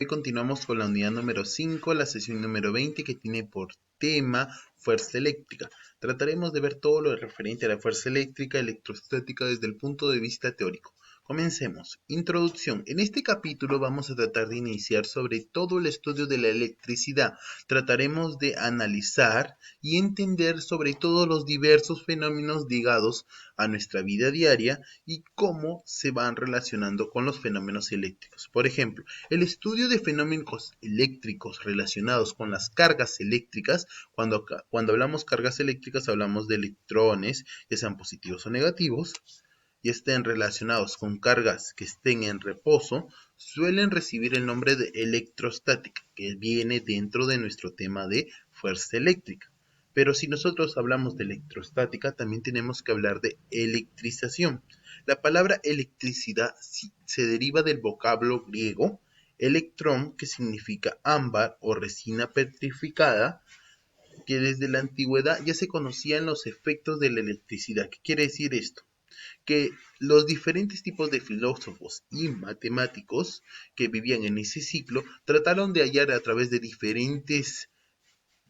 Hoy continuamos con la unidad número 5, la sesión número 20, que tiene por tema fuerza eléctrica. Trataremos de ver todo lo referente a la fuerza eléctrica, electrostática desde el punto de vista teórico. Comencemos. Introducción. En este capítulo vamos a tratar de iniciar sobre todo el estudio de la electricidad. Trataremos de analizar y entender sobre todo los diversos fenómenos ligados a nuestra vida diaria y cómo se van relacionando con los fenómenos eléctricos. Por ejemplo, el estudio de fenómenos eléctricos relacionados con las cargas eléctricas, cuando hablamos cargas eléctricas hablamos de electrones, ya sean positivos o negativos, y estén relacionados con cargas que estén en reposo, suelen recibir el nombre de electrostática, que viene dentro de nuestro tema de fuerza eléctrica. Pero si nosotros hablamos de electrostática, también tenemos que hablar de electrización. La palabra electricidad se deriva del vocablo griego electrón, que significa ámbar o resina petrificada, que desde la antigüedad ya se conocían los efectos de la electricidad. ¿Qué quiere decir esto? Que los diferentes tipos de filósofos y matemáticos que vivían en ese ciclo trataron de hallar a través de diferentes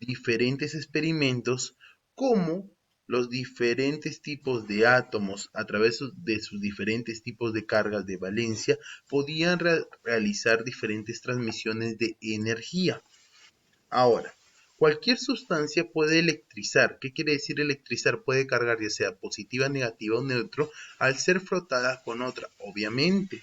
experimentos cómo los diferentes tipos de átomos a través de sus diferentes tipos de cargas de valencia podían realizar diferentes transmisiones de energía. Ahora, cualquier sustancia puede electrizar. ¿Qué quiere decir electrizar? Puede cargar ya sea positiva, negativa o neutro al ser frotada con otra, obviamente.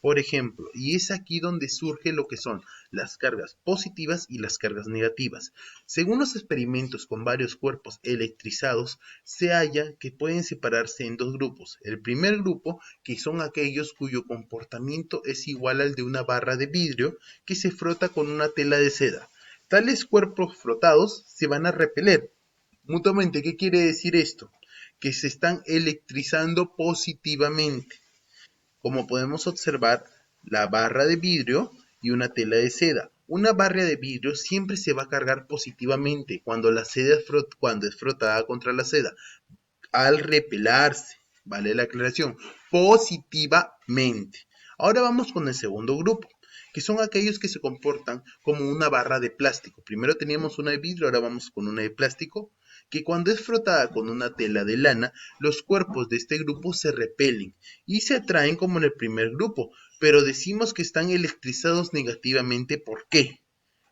Por ejemplo, y es aquí donde surge lo que son las cargas positivas y las cargas negativas. Según los experimentos con varios cuerpos electrizados, se halla que pueden separarse en dos grupos. El primer grupo, que son aquellos cuyo comportamiento es igual al de una barra de vidrio que se frota con una tela de seda. Tales cuerpos frotados se van a repeler mutuamente. ¿Qué quiere decir esto? Que se están electrizando positivamente, como podemos observar, la barra de vidrio y una tela de seda. Una barra de vidrio siempre se va a cargar positivamente cuando la seda cuando es frotada contra la seda. Al repelarse, vale la aclaración, positivamente. Ahora vamos con el segundo grupo, que son aquellos que se comportan como una barra de plástico. Primero teníamos una de vidrio, ahora vamos con una de plástico, que cuando es frotada con una tela de lana, los cuerpos de este grupo se repelen y se atraen como en el primer grupo, pero decimos que están electrizados negativamente. ¿Por qué?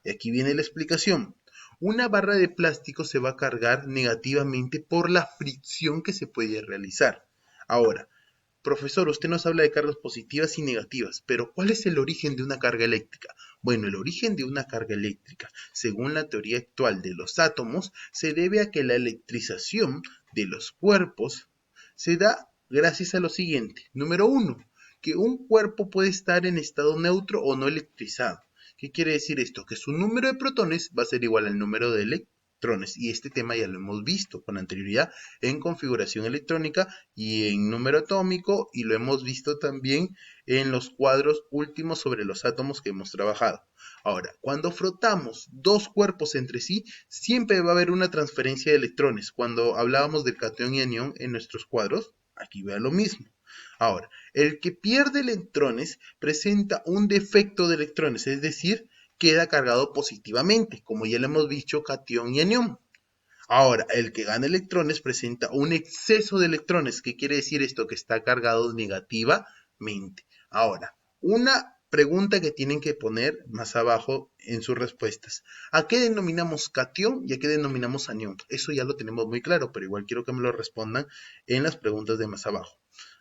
Y aquí viene la explicación. Una barra de plástico se va a cargar negativamente por la fricción que se puede realizar. Ahora, profesor, usted nos habla de cargas positivas y negativas, pero ¿cuál es el origen de una carga eléctrica? Bueno, el origen de una carga eléctrica, según la teoría actual de los átomos, se debe a que la electrización de los cuerpos se da gracias a lo siguiente. Número uno, que un cuerpo puede estar en estado neutro o no electrizado. ¿Qué quiere decir esto? Que su número de protones va a ser igual al número de electrones. Y este tema ya lo hemos visto con anterioridad en configuración electrónica y en número atómico, y lo hemos visto también en los cuadros últimos sobre los átomos que hemos trabajado. Ahora, cuando frotamos dos cuerpos entre sí, siempre va a haber una transferencia de electrones. Cuando hablábamos del catión y anión en nuestros cuadros, aquí vea lo mismo. Ahora, el que pierde electrones presenta un defecto de electrones, es decir, queda cargado positivamente, como ya lo hemos dicho, catión y anión. Ahora, el que gana electrones presenta un exceso de electrones. ¿Qué quiere decir esto? Que está cargado negativamente. Ahora, una pregunta que tienen que poner más abajo en sus respuestas. ¿A qué denominamos catión y a qué denominamos anión? Eso ya lo tenemos muy claro, pero igual quiero que me lo respondan en las preguntas de más abajo.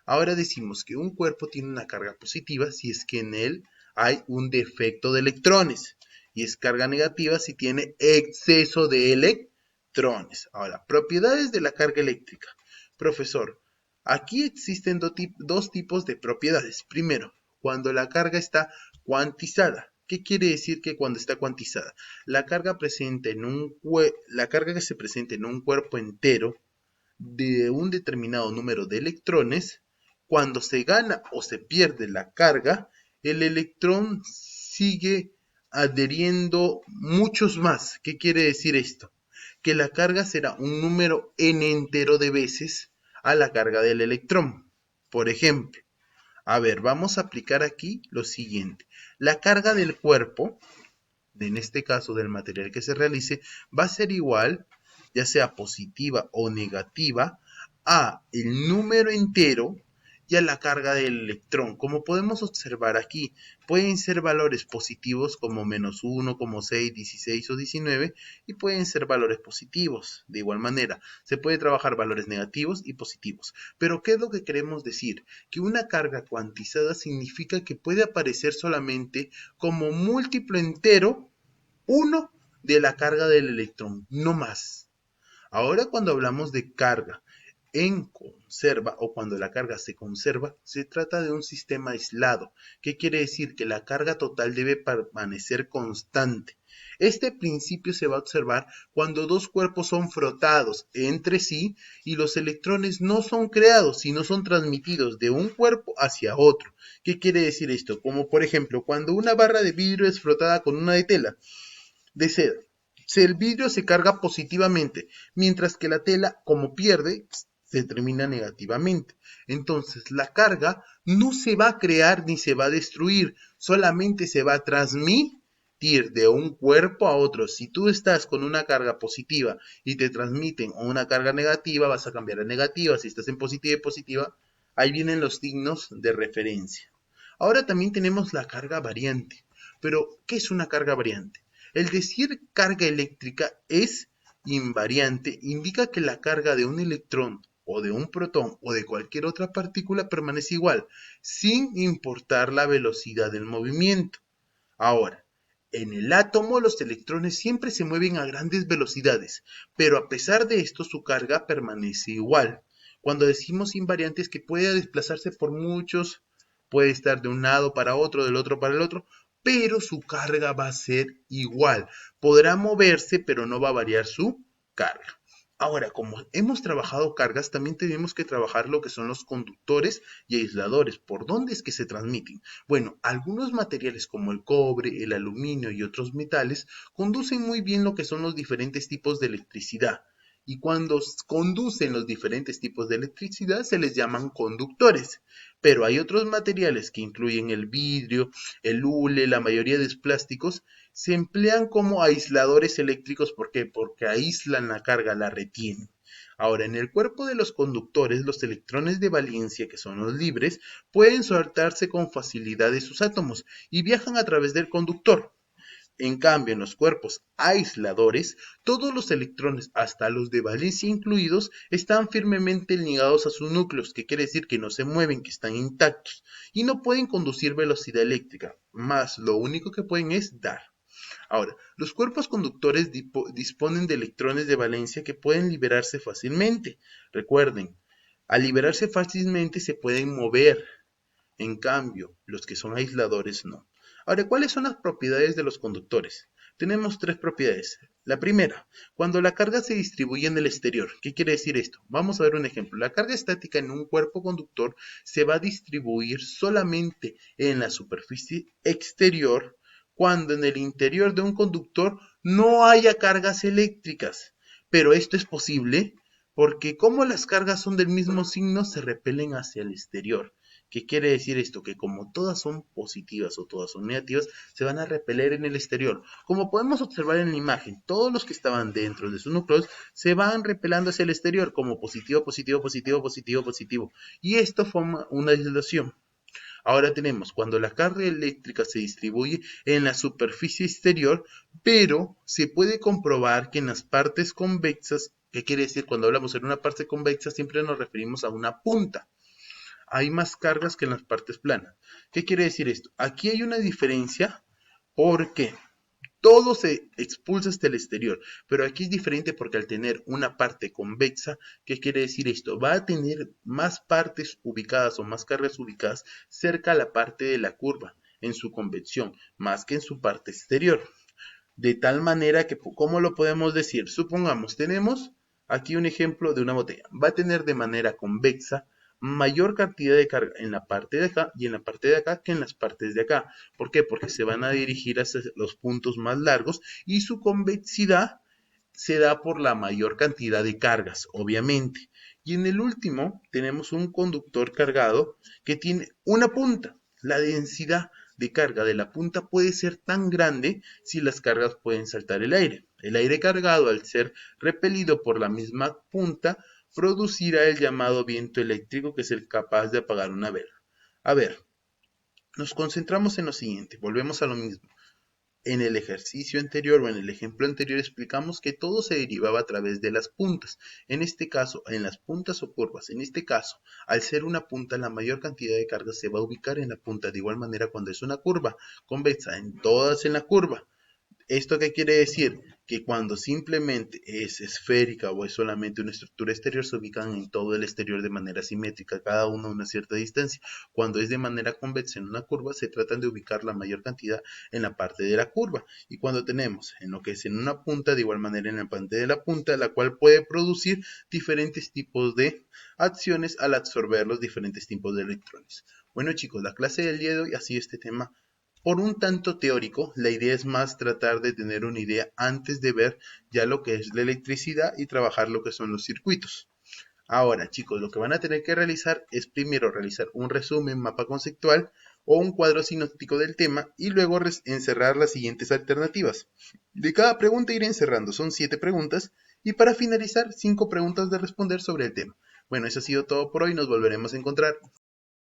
Ahora decimos que un cuerpo tiene una carga positiva si es que en él hay un defecto de electrones, y es carga negativa si tiene exceso de electrones. Ahora, propiedades de la carga eléctrica. Profesor, aquí existen dos tipos de propiedades. Primero, cuando la carga está cuantizada. ¿Qué quiere decir que cuando está cuantizada? La carga que se presenta en un cuerpo entero de un determinado número de electrones, cuando se gana o se pierde la carga, el electrón sigue adheriendo muchos más. ¿Qué quiere decir esto? Que la carga será un número n entero de veces a la carga del electrón. Por ejemplo, A ver, vamos a aplicar aquí lo siguiente. La carga del cuerpo, en este caso del material que se realice, va a ser igual, ya sea positiva o negativa, a el número entero y a la carga del electrón. Como podemos observar aquí, pueden ser valores positivos como -1, como 6, 16 o 19, y pueden ser valores positivos. De igual manera, se puede trabajar valores negativos y positivos. Pero ¿qué es lo que queremos decir? Que una carga cuantizada significa que puede aparecer solamente como múltiplo entero 1 de la carga del electrón, no más. Ahora cuando hablamos de carga en conserva o cuando la carga se conserva, se trata de un sistema aislado. ¿Qué quiere decir? Que la carga total debe permanecer constante. Este principio se va a observar cuando dos cuerpos son frotados entre sí y los electrones no son creados, sino son transmitidos de un cuerpo hacia otro. ¿Qué quiere decir esto? Como por ejemplo, cuando una barra de vidrio es frotada con una de tela de seda, el vidrio se carga positivamente, mientras que la tela, como pierde, se termina negativamente. Entonces, la carga no se va a crear ni se va a destruir, solamente se va a transmitir de un cuerpo a otro. Si tú estás con una carga positiva y te transmiten una carga negativa, vas a cambiar a negativa. Si estás en positiva y positiva, ahí vienen los signos de referencia. Ahora también tenemos la carga variante. Pero, ¿qué es una carga variante? El decir carga eléctrica es invariante indica que la carga de un electrón o de un protón o de cualquier otra partícula permanece igual, sin importar la velocidad del movimiento. Ahora, en el átomo los electrones siempre se mueven a grandes velocidades, pero a pesar de esto su carga permanece igual. Cuando decimos invariante es que puede desplazarse por muchos, puede estar de un lado para otro, del otro para el otro, pero su carga va a ser igual. Podrá moverse, pero no va a variar su carga. Ahora, como hemos trabajado cargas, también tenemos que trabajar lo que son los conductores y aisladores. ¿Por dónde es que se transmiten? Bueno, algunos materiales como el cobre, el aluminio y otros metales conducen muy bien lo que son los diferentes tipos de electricidad. Y cuando conducen los diferentes tipos de electricidad se les llaman conductores. Pero hay otros materiales que incluyen el vidrio, el hule, la mayoría de los plásticos, se emplean como aisladores eléctricos. ¿Por qué? Porque aíslan la carga, la retienen. Ahora, en el cuerpo de los conductores, los electrones de valencia, que son los libres, pueden soltarse con facilidad de sus átomos y viajan a través del conductor. En cambio, en los cuerpos aisladores, todos los electrones, hasta los de valencia incluidos, están firmemente ligados a sus núcleos, que quiere decir que no se mueven, que están intactos, y no pueden conducir velocidad eléctrica, más lo único que pueden es dar. Ahora, los cuerpos conductores disponen de electrones de valencia que pueden liberarse fácilmente. Recuerden, al liberarse fácilmente se pueden mover. En cambio, los que son aisladores no. Ahora, ¿cuáles son las propiedades de los conductores? Tenemos tres propiedades. La primera, cuando la carga se distribuye en el exterior. ¿Qué quiere decir esto? Vamos a ver un ejemplo. La carga estática en un cuerpo conductor se va a distribuir solamente en la superficie exterior cuando en el interior de un conductor no haya cargas eléctricas. Pero esto es posible porque como las cargas son del mismo signo, se repelen hacia el exterior. ¿Qué quiere decir esto? Que como todas son positivas o todas son negativas, se van a repeler en el exterior. Como podemos observar en la imagen, todos los que estaban dentro de sus núcleos se van repelando hacia el exterior como positivo, positivo, positivo, positivo, positivo. Y esto forma una aislación. Ahora tenemos cuando la carga eléctrica se distribuye en la superficie exterior, pero se puede comprobar que en las partes convexas, ¿qué quiere decir? Cuando hablamos en una parte convexa siempre nos referimos a una punta. Hay más cargas que en las partes planas. ¿Qué quiere decir esto? Aquí hay una diferencia porque todo se expulsa hasta el exterior, pero aquí es diferente porque al tener una parte convexa, ¿qué quiere decir esto? Va a tener más partes ubicadas o más cargas ubicadas cerca a la parte de la curva en su convección, más que en su parte exterior. De tal manera que, ¿cómo lo podemos decir? Supongamos, tenemos aquí un ejemplo de una botella. Va a tener de manera convexa mayor cantidad de carga en la parte de acá y en la parte de acá que en las partes de acá. ¿Por qué? Porque se van a dirigir hacia los puntos más largos y su convexidad se da por la mayor cantidad de cargas, obviamente. Y en el último tenemos un conductor cargado que tiene una punta. La densidad de carga de la punta puede ser tan grande si las cargas pueden saltar el aire. El aire cargado, al ser repelido por la misma punta, producirá el llamado viento eléctrico, que es el capaz de apagar una vela. A ver, nos concentramos en lo siguiente, volvemos a lo mismo. En el ejercicio anterior o en el ejemplo anterior explicamos que todo se derivaba a través de las puntas. En este caso, en las puntas o curvas. En este caso, al ser una punta, la mayor cantidad de carga se va a ubicar en la punta. De igual manera, cuando es una curva convexa, en todas en la curva. ¿Esto qué quiere decir? Que cuando simplemente es esférica o es solamente una estructura exterior, se ubican en todo el exterior de manera simétrica, cada uno a una cierta distancia. Cuando es de manera convexa en una curva, se tratan de ubicar la mayor cantidad en la parte de la curva. Y cuando tenemos en lo que es en una punta, de igual manera en la parte de la punta, la cual puede producir diferentes tipos de acciones al absorber los diferentes tipos de electrones. Bueno chicos, la clase del día de hoy ha sido este tema por un tanto teórico. La idea es más tratar de tener una idea antes de ver ya lo que es la electricidad y trabajar lo que son los circuitos. Ahora, chicos, lo que van a tener que realizar es primero realizar un resumen, mapa conceptual o un cuadro sinóptico del tema y luego encerrar las siguientes alternativas. De cada pregunta iré encerrando, son 7 preguntas, y para finalizar 5 preguntas de responder sobre el tema. Bueno, eso ha sido todo por hoy, nos volveremos a encontrar.